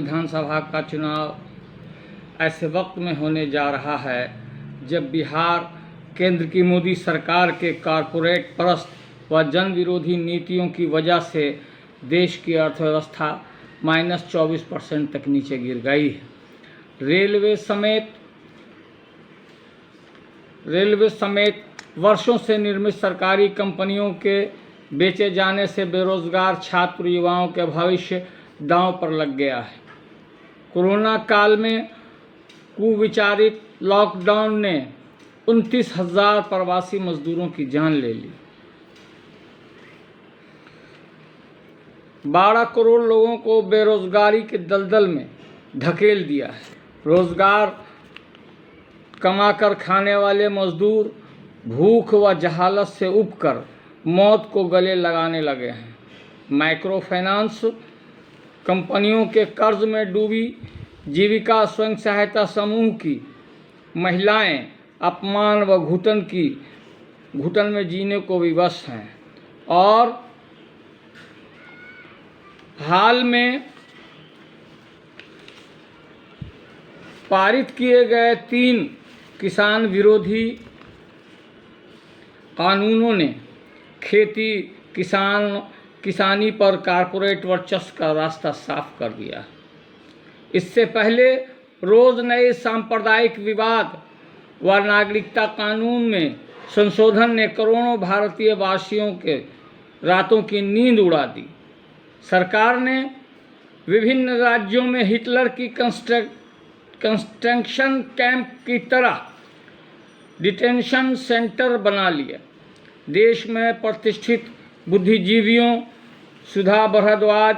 विधानसभा का चुनाव ऐसे वक्त में होने जा रहा है जब बिहार केंद्र की मोदी सरकार के कॉरपोरेट परस्त व जन विरोधी नीतियों की वजह से देश की अर्थव्यवस्था -24% तक नीचे गिर गई है। रेलवे समेत वर्षों से निर्मित सरकारी कंपनियों के बेचे जाने से बेरोजगार छात्र युवाओं के भविष्य दांव पर लग गया है। कोरोना काल में कुविचारित लॉकडाउन ने 29,000 प्रवासी मजदूरों की जान ले ली। 12 करोड़ लोगों को बेरोजगारी के दलदल में धकेल दिया है। रोजगार कमाकर खाने वाले मजदूर भूख व जहालत से उबकर मौत को गले लगाने लगे हैं। माइक्रो फाइनेंस कंपनियों के कर्ज में डूबी जीविका स्वयं सहायता समूह की महिलाएं अपमान व घुटन में जीने को विवश हैं और हाल में पारित किए गए 3 किसान विरोधी कानूनों ने खेती किसानी पर कॉरपोरेट वर्चस्व का रास्ता साफ कर दिया। इससे पहले रोज नए सांप्रदायिक विवाद व नागरिकता कानून में संशोधन ने करोड़ों भारतीय वासियों के रातों की नींद उड़ा दी। सरकार ने विभिन्न राज्यों में हिटलर की कंस्ट्रक्शन कैंप की तरह डिटेंशन सेंटर बना लिया। देश में प्रतिष्ठित बुद्धिजीवियों सुधा भारद्वाज,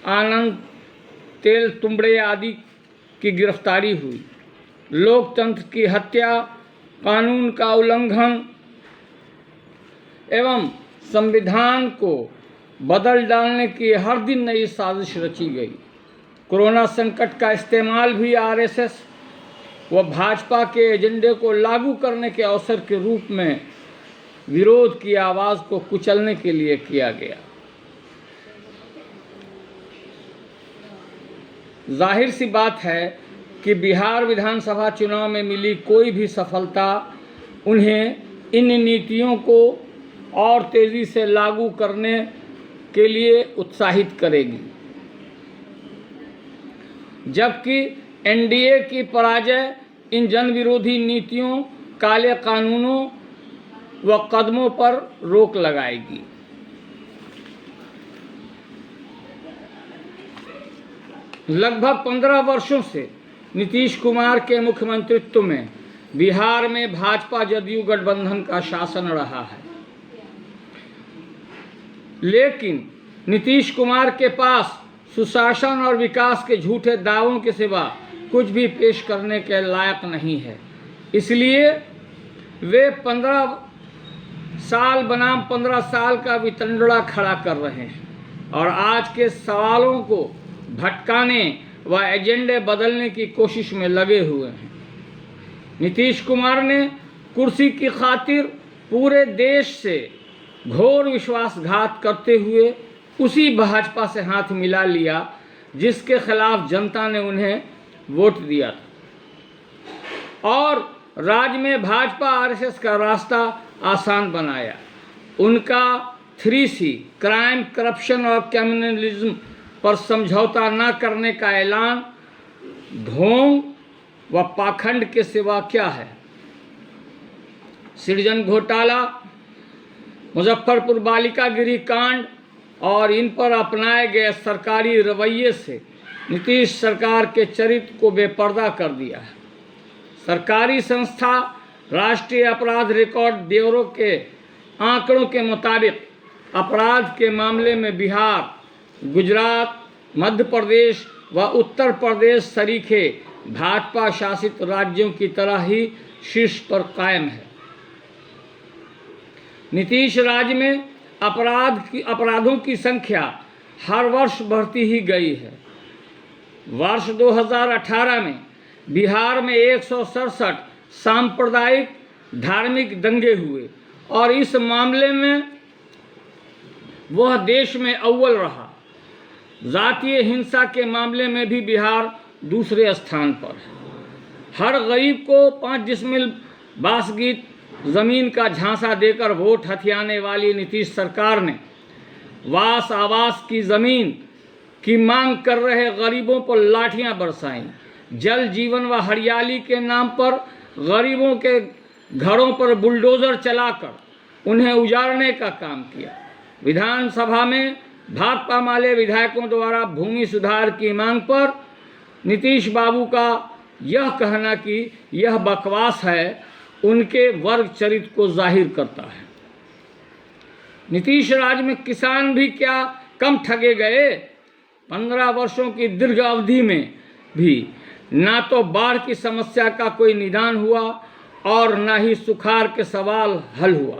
आनंद तेलतुंबड़े आदि की गिरफ्तारी हुई। लोकतंत्र की हत्या, कानून का उल्लंघन एवं संविधान को बदल डालने की हर दिन नई साजिश रची गई। कोरोना संकट का इस्तेमाल भी आरएसएस व भाजपा के एजेंडे को लागू करने के अवसर के रूप में विरोध की आवाज़ को कुचलने के लिए किया गया। जाहिर सी बात है कि बिहार विधानसभा चुनाव में मिली कोई भी सफलता उन्हें इन नीतियों को और तेज़ी से लागू करने के लिए उत्साहित करेगी, जबकि एनडीए की पराजय इन जन विरोधी नीतियों, काले कानूनों व कदमों पर रोक लगाएगी। लगभग 15 वर्षों से नीतीश कुमार के मुख्यमंत्रित्व में बिहार में भाजपा जदयू गठबंधन का शासन रहा है, लेकिन नीतीश कुमार के पास सुशासन और विकास के झूठे दावों के सिवा कुछ भी पेश करने के लायक नहीं है। इसलिए वे 15 साल बनाम 15 साल का वितंडड़ा खड़ा कर रहे हैं और आज के सवालों को भटकाने व एजेंडे बदलने की कोशिश में लगे हुए हैं। नीतीश कुमार ने कुर्सी की खातिर पूरे देश से घोर विश्वासघात करते हुए उसी भाजपा से हाथ मिला लिया जिसके खिलाफ जनता ने उन्हें वोट दिया था और राज्य में भाजपा आरएसएस का रास्ता आसान बनाया। उनका 3C क्राइम, करप्शन और कम्युनलिज्म पर समझौता न करने का ऐलान ढोंग व पाखंड के सिवा क्या है। सृजन घोटाला, मुजफ्फरपुर बालिका गृह कांड और इन पर अपनाए गए सरकारी रवैये से नीतीश सरकार के चरित्र को बेपर्दा कर दिया है। सरकारी संस्था राष्ट्रीय अपराध रिकॉर्ड ब्यूरो के आंकड़ों के मुताबिक अपराध के मामले में बिहार, गुजरात, मध्य प्रदेश व उत्तर प्रदेश सरीखे भाजपा शासित राज्यों की तरह ही शीर्ष पर कायम है। नीतीश राज्य में अपराधों की संख्या हर वर्ष बढ़ती ही गई है। वर्ष 2018 में बिहार में 167 सांप्रदायिक धार्मिक दंगे हुए और इस मामले में वह देश में अव्वल रहा। जातीय हिंसा के मामले में भी बिहार दूसरे स्थान पर है। हर गरीब को 5 डिसमिल बासगीत ज़मीन का झांसा देकर वोट हथियाने वाली नीतीश सरकार ने वास आवास की ज़मीन की मांग कर रहे गरीबों पर लाठियां बरसाईं। जल जीवन व हरियाली के नाम पर गरीबों के घरों पर बुलडोज़र चलाकर उन्हें उजाड़ने का काम किया। विधानसभा में भाकपा माले विधायकों द्वारा भूमि सुधार की मांग पर नीतीश बाबू का यह कहना कि यह बकवास है, उनके वर्ग चरित्र को जाहिर करता है। नीतीश राज में किसान भी क्या कम ठगे गए? 15 वर्षों की दीर्घ अवधि में भी ना तो बाढ़ की समस्या का कोई निदान हुआ और न ही सुखाड़ के सवाल हल हुआ।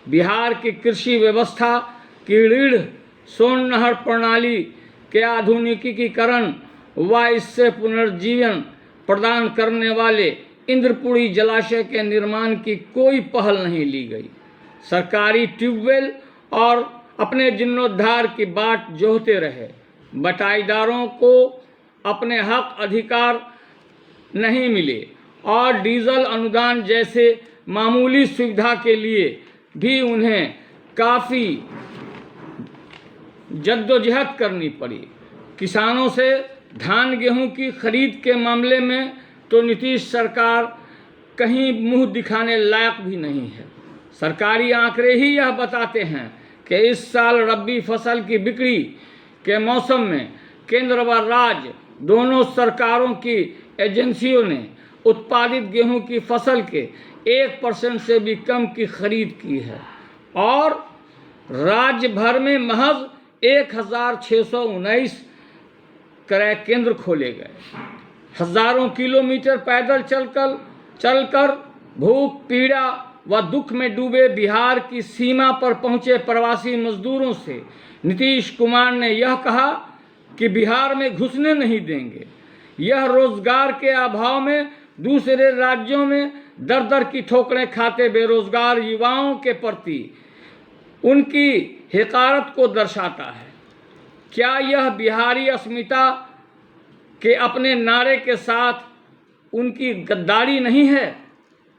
बिहार की कृषि व्यवस्था की रीढ़ सोन नहर प्रणाली के आधुनिकीकरण व इससे पुनर्जीवन प्रदान करने वाले इंद्रपुरी जलाशय के निर्माण की कोई पहल नहीं ली गई। सरकारी ट्यूबवेल और अपने जीर्णोद्धार की बाट जोहते रहे। बटाईदारों को अपने हक अधिकार नहीं मिले और डीजल अनुदान जैसे मामूली सुविधा के लिए भी उन्हें काफ़ी जद्दोजहद करनी पड़ी। किसानों से धान गेहूं की खरीद के मामले में तो नीतीश सरकार कहीं मुंह दिखाने लायक भी नहीं है। सरकारी आंकड़े ही यह बताते हैं कि इस साल रबी फसल की बिक्री के मौसम में केंद्र व राज्य दोनों सरकारों की एजेंसियों ने उत्पादित गेहूं की फसल के 1% से भी कम की खरीद की है और राज्य भर में महज 1619 क्रय केंद्र खोले गए। हजारों किलोमीटर पैदल चलकर भूख पीड़ा व दुख में डूबे बिहार की सीमा पर पहुंचे प्रवासी मजदूरों से नीतीश कुमार ने यह कहा कि बिहार में घुसने नहीं देंगे। यह रोजगार के अभाव में दूसरे राज्यों में दर दर की ठोकरें खाते बेरोजगार युवाओं के प्रति उनकी हिकारत को दर्शाता है। क्या यह बिहारी अस्मिता के अपने नारे के साथ उनकी गद्दारी नहीं है?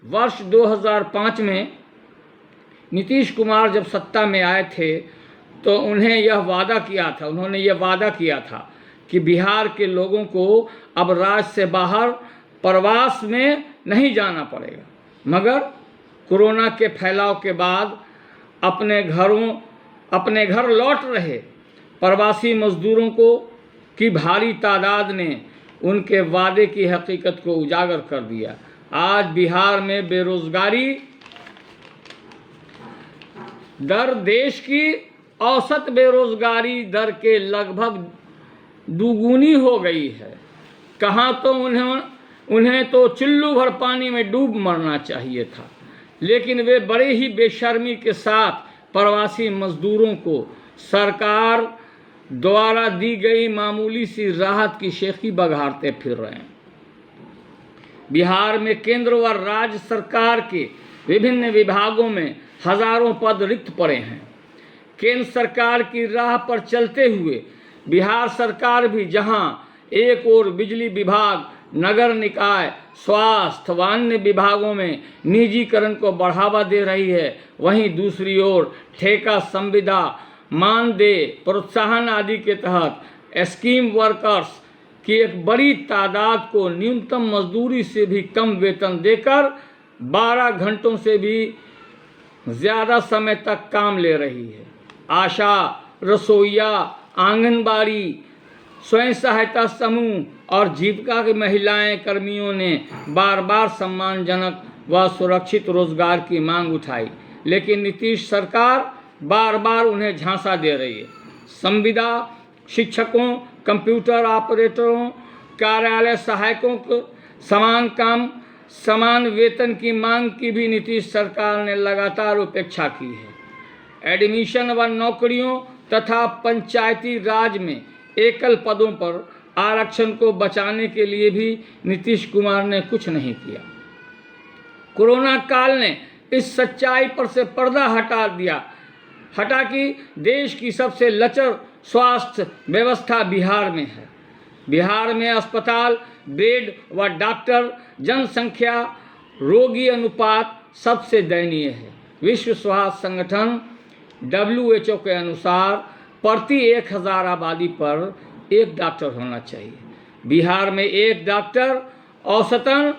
वर्ष 2005 में नीतीश कुमार जब सत्ता में आए थे तो उन्होंने यह वादा किया था कि बिहार के लोगों को अब राज्य से बाहर प्रवास में नहीं जाना पड़ेगा। मगर कोरोना के फैलाव के बाद अपने घर लौट रहे प्रवासी मजदूरों की भारी तादाद ने उनके वादे की हकीकत को उजागर कर दिया। आज बिहार में बेरोजगारी दर देश की औसत बेरोजगारी दर के लगभग दुगुनी हो गई है। कहाँ तो उन्हें तो चुल्लू भर पानी में डूब मरना चाहिए था, लेकिन वे बड़े ही बेशर्मी के साथ प्रवासी मजदूरों को सरकार द्वारा दी गई मामूली सी राहत की शेखी बघारते फिर रहे हैं। बिहार में केंद्र व राज्य सरकार के विभिन्न विभागों में हजारों पद रिक्त पड़े हैं। केंद्र सरकार की राह पर चलते हुए बिहार सरकार भी जहां एक ओर बिजली विभाग, नगर निकाय, स्वास्थ्य व अन्य विभागों में निजीकरण को बढ़ावा दे रही है, वहीं दूसरी ओर ठेका संविदा, मानदेय, प्रोत्साहन आदि के तहत स्कीम वर्कर्स की एक बड़ी तादाद को न्यूनतम मजदूरी से भी कम वेतन देकर 12 घंटों से भी ज़्यादा समय तक काम ले रही है। आशा, रसोइया, आंगनबाड़ी, स्वयं सहायता समूह और जीविका की महिलाएं कर्मियों ने बार बार सम्मानजनक व सुरक्षित रोजगार की मांग उठाई, लेकिन नीतीश सरकार बार बार उन्हें झांसा दे रही है। संविदा शिक्षकों, कंप्यूटर ऑपरेटरों, कार्यालय सहायकों को समान काम समान वेतन की मांग की भी नीतीश सरकार ने लगातार उपेक्षा की है। एडमिशन व नौकरियों तथा पंचायती राज में एकल पदों पर आरक्षण को बचाने के लिए भी नीतीश कुमार ने कुछ नहीं किया। कोरोना काल ने इस सच्चाई पर से पर्दा हटा कि देश की सबसे लचर स्वास्थ्य व्यवस्था बिहार में है। बिहार में अस्पताल, बेड व डॉक्टर, जनसंख्या, रोगी अनुपात सबसे दयनीय है। विश्व स्वास्थ्य संगठन WHO के अनुसार प्रति 1000 आबादी पर एक डॉक्टर होना चाहिए। बिहार में एक डॉक्टर औसतन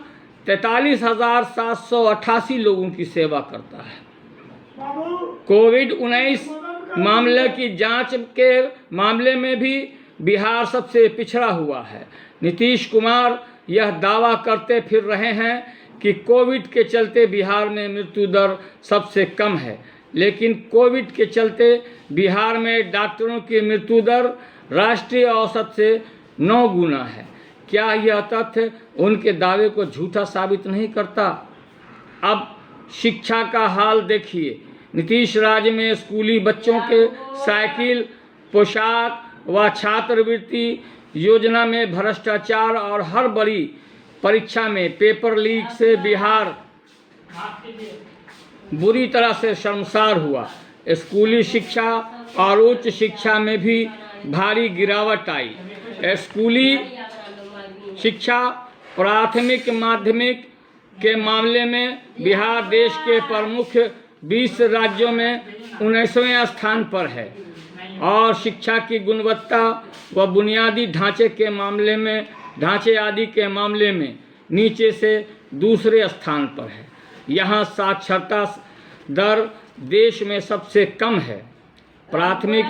43,788 लोगों की सेवा करता है। कोविड-19 मामले की जांच के मामले में भी बिहार सबसे पिछड़ा हुआ है। नीतीश कुमार यह दावा करते फिर रहे हैं कि कोविड के चलते बिहार में मृत्यु दर सबसे कम है, लेकिन कोविड के चलते बिहार में डॉक्टरों की मृत्यु दर राष्ट्रीय औसत से 9 गुना है। क्या यह तथ्य उनके दावे को झूठा साबित नहीं करता? अब शिक्षा का हाल देखिए। नीतीश राज में स्कूली बच्चों के साइकिल, पोशाक व छात्रवृत्ति योजना में भ्रष्टाचार और हर बड़ी परीक्षा में पेपर लीक से बिहार बुरी तरह से शर्मसार हुआ। स्कूली शिक्षा और उच्च शिक्षा में भी भारी गिरावट आई। स्कूली शिक्षा, प्राथमिक माध्यमिक के मामले में बिहार देश के प्रमुख 20 राज्यों में 19वें स्थान पर है और शिक्षा की गुणवत्ता व बुनियादी ढांचे आदि के मामले में नीचे से दूसरे स्थान पर है। यहाँ साक्षरता दर देश में सबसे कम है। प्राथमिक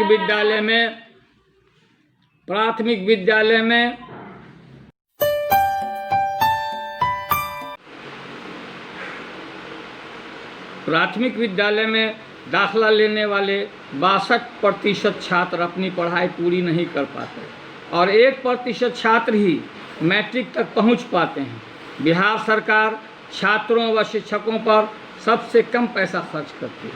विद्यालय में दाखला लेने वाले 62% छात्र अपनी पढ़ाई पूरी नहीं कर पाते और 1% छात्र ही मैट्रिक तक पहुंच पाते हैं। बिहार सरकार छात्रों व शिक्षकों पर सबसे कम पैसा खर्च करती है।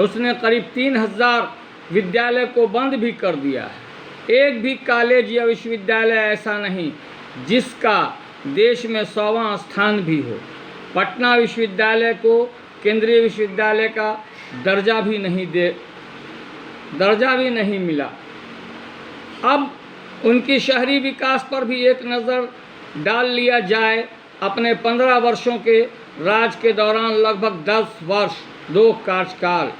उसने करीब 3000 विद्यालय को बंद भी कर दिया है। एक भी कॉलेज या विश्वविद्यालय ऐसा नहीं जिसका देश में 100वां स्थान भी हो। पटना विश्वविद्यालय को केंद्रीय विश्वविद्यालय का दर्जा भी नहीं मिला। अब उनकी शहरी विकास पर भी एक नज़र डाल लिया जाए। अपने 15 वर्षों के राज के दौरान लगभग 10 वर्ष 2 कार्यकाल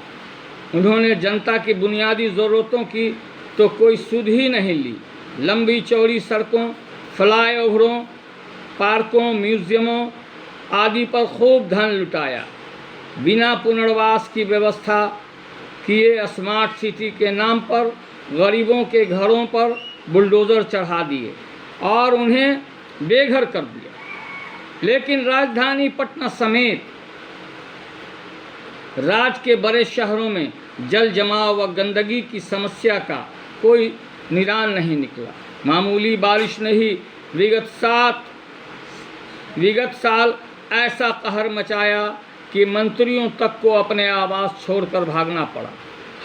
उन्होंने जनता की बुनियादी ज़रूरतों की तो कोई सुध ही नहीं ली। लंबी चौड़ी सड़कों, फ्लाईओवरों, पार्कों, म्यूजियमों आदि पर खूब धन लुटाया। बिना पुनर्वास की व्यवस्था किए स्मार्ट सिटी के नाम पर गरीबों के घरों पर बुलडोज़र चढ़ा दिए और उन्हें बेघर कर दिया। लेकिन राजधानी पटना समेत राज्य के बड़े शहरों में जल जमाव व गंदगी की समस्या का कोई निदान नहीं निकला। मामूली बारिश ने ही विगत साल ऐसा कहर मचाया कि मंत्रियों तक को अपने आवास छोड़कर भागना पड़ा।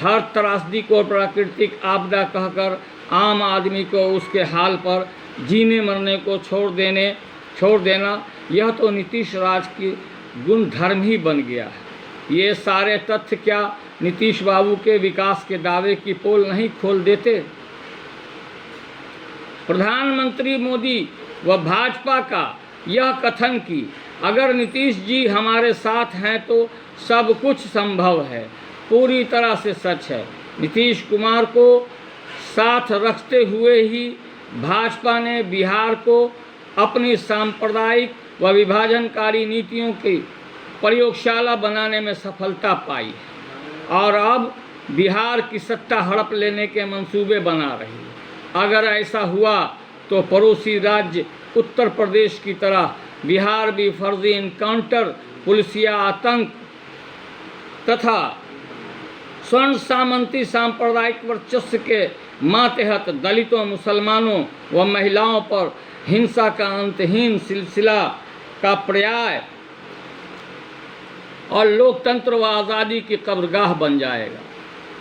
हर त्रासदी को प्राकृतिक आपदा कहकर आम आदमी को उसके हाल पर जीने मरने को छोड़ देना यह तो नीतीश राज की गुणधर्म ही बन गया है। ये सारे तथ्य क्या नीतीश बाबू के विकास के दावे की पोल नहीं खोल देते? प्रधानमंत्री मोदी व भाजपा का यह कथन कि अगर नीतीश जी हमारे साथ हैं तो सब कुछ संभव है, पूरी तरह से सच है। नीतीश कुमार को साथ रखते हुए ही भाजपा ने बिहार को अपनी सांप्रदायिक व विभाजनकारी नीतियों की प्रयोगशाला बनाने में सफलता पाई और अब बिहार की सत्ता हड़प लेने के मंसूबे बना रही है। अगर ऐसा हुआ तो पड़ोसी राज्य उत्तर प्रदेश की तरह बिहार भी फर्जी इनकाउंटर, पुलिसिया आतंक तथा स्वर्ण सामंती सांप्रदायिक वर्चस्व के मातहत दलितों, मुसलमानों व महिलाओं पर हिंसा का अंतहीन सिलसिला का पर्याय और लोकतंत्र व आज़ादी की कब्रगाह बन जाएगा।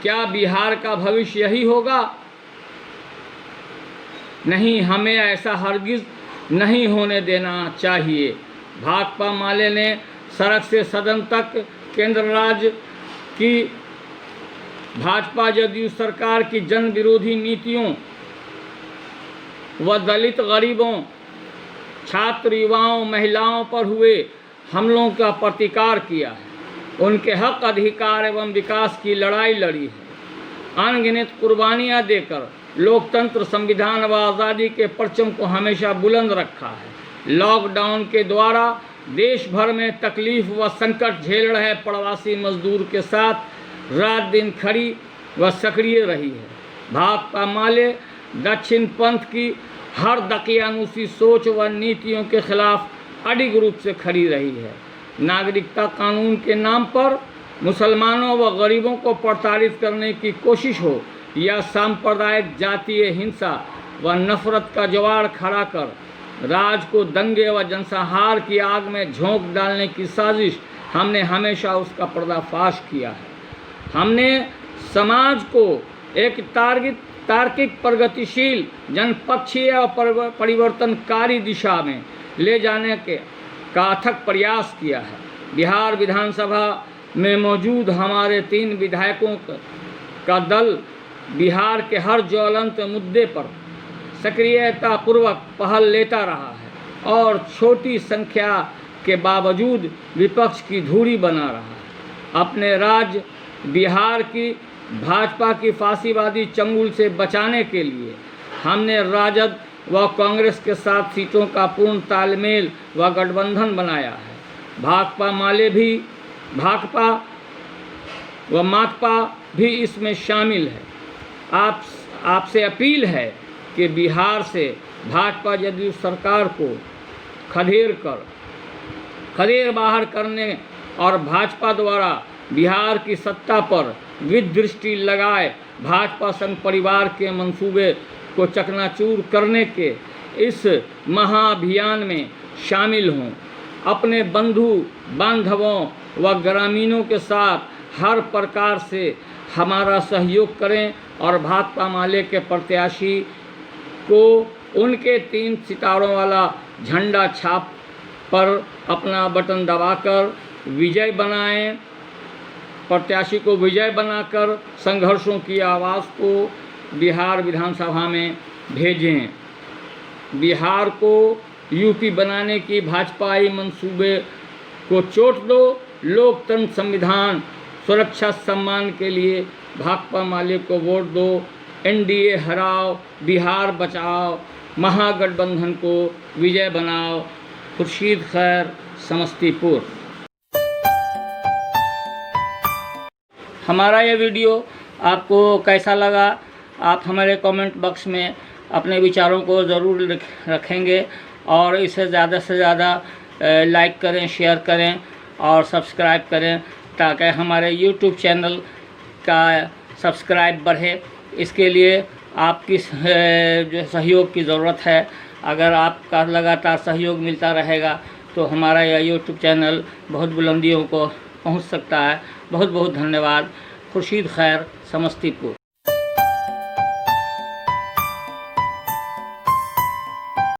क्या बिहार का भविष्य यही होगा? नहीं, हमें ऐसा हरगिज़ नहीं होने देना चाहिए। भाकपा माले ने सड़क से सदन तक केंद्र राज्य की भाजपा जदयू सरकार की जन विरोधी नीतियों व दलित गरीबों, छात्र, युवाओं, महिलाओं पर हुए हमलों का प्रतिकार किया है, उनके हक, अधिकार एवं विकास की लड़ाई लड़ी है। अनगिनत कुर्बानियां देकर लोकतंत्र, संविधान व आज़ादी के परचम को हमेशा बुलंद रखा है। लॉकडाउन के द्वारा देश भर में तकलीफ व संकट झेल रहे प्रवासी मजदूर के साथ रात दिन खड़ी व सक्रिय रही है। भाकपा माले दक्षिण पंथ की हर दकियानूसी सोच व नीतियों के खिलाफ अडिग रूप से खड़ी रही है। नागरिकता कानून के नाम पर मुसलमानों व गरीबों को प्रताड़ित करने की कोशिश हो या सांप्रदायिक जातीय हिंसा व नफरत का ज्वार खड़ा कर राज को दंगे व जनसंहार की आग में झोंक डालने की साजिश, हमने हमेशा उसका पर्दाफाश किया है। हमने समाज को एक तार्किक, प्रगतिशील, जनपक्षीय और परिवर्तनकारी दिशा में ले जाने का अथक प्रयास किया है। बिहार विधानसभा में मौजूद हमारे 3 विधायकों का दल बिहार के हर ज्वलंत मुद्दे पर सक्रियतापूर्वक पहल लेता रहा है और छोटी संख्या के बावजूद विपक्ष की धूरी बना रहा है। अपने राज्य बिहार की भाजपा की फांसीवादी चंगुल से बचाने के लिए हमने राजद व कांग्रेस के साथ सीटों का पूर्ण तालमेल व गठबंधन बनाया है। भाकपा व माकपा भी इसमें शामिल है। आपसे अपील है कि बिहार से भाजपा जदयू सरकार को खदेड़ बाहर करने और भाजपा द्वारा बिहार की सत्ता पर विदृष्टि लगाए भाजपा संघ परिवार के मंसूबे को चकनाचूर करने के इस महाअभियान में शामिल हों। अपने बंधु बांधवों व ग्रामीणों के साथ हर प्रकार से हमारा सहयोग करें और भाकपा माले के प्रत्याशी को उनके 3 सितारों वाला झंडा छाप पर अपना बटन दबाकर विजय बनाएं। प्रत्याशी को विजय बनाकर संघर्षों की आवाज़ को बिहार विधानसभा में भेजें। बिहार को यूपी बनाने की भाजपाई मंसूबे को चोट दो। लोकतंत्र, संविधान, सुरक्षा, सम्मान के लिए भाकपा माले को वोट दो। एनडीए हराओ, बिहार बचाओ, महागठबंधन को विजय बनाओ। खुर्शीद खैर, समस्तीपुर। हमारा ये वीडियो आपको कैसा लगा, आप हमारे कमेंट बॉक्स में अपने विचारों को ज़रूर रखेंगे और इसे ज़्यादा से ज़्यादा लाइक करें, शेयर करें और सब्सक्राइब करें ताकि हमारे यूट्यूब चैनल का सब्सक्राइब बढ़े। इसके लिए आपकी जो सहयोग की ज़रूरत है। अगर आपका लगातार सहयोग मिलता रहेगा तो हमारा यह यूट्यूब चैनल बहुत बुलंदियों को पहुंच सकता है। बहुत बहुत धन्यवाद। खुर्शीद खैर, समस्तीपुर।